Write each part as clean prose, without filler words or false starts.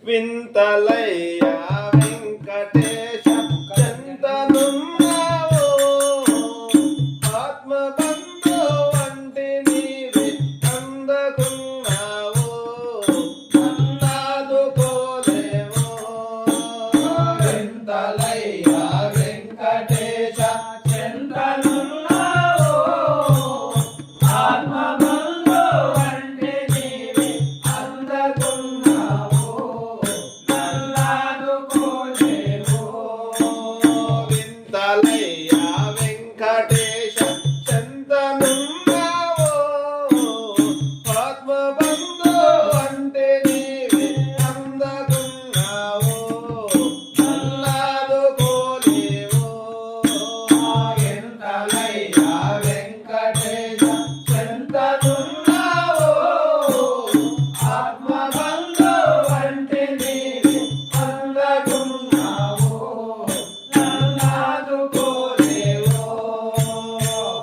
వింతలయ్యా వెంకటేశ చెంతనున్నావు ఆత్మబంధు వంటి నీవే అందకున్నావు అన్నాదుకోలేవు వింతలయ్యా వెంకటేశ చెంతనున్నావు ఆత్మబంధు వంటి నీవే అందకున్నావు నల్లాదుకోలేవు వింతలయ్యా వెంకటేశ చెంతనున్నావు ఆత్మబంధు వంటి నీవే అందకున్నావు అన్నాదుకోలేవు వింతలయ్యా వెంకటేశ చెంతనున్నావు ఆత్మబంధు వంటి నీవే అందకున్నావు నల్లాదుకోలేవు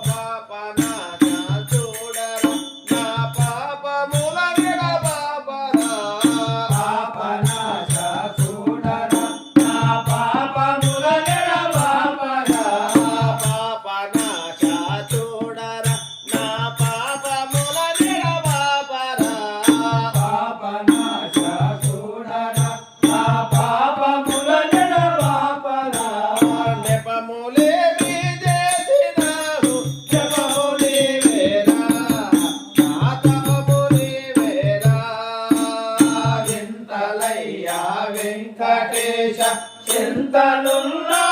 పాపనాశ చూడరా నా పాపముల విడబాపరా పాపనాశ చూడరా నా పాపముల నిడబాపరా పాపనాశ చూడరా నా పాపముల విడబాపరా పాపనాశ చూడరా నా పాపముల నిడబాపరా నెపములేమి చేసినావు జపములేవేరా నా తపములేవేరా వింతలయ్యా వెంకటేశ చింతనున్నా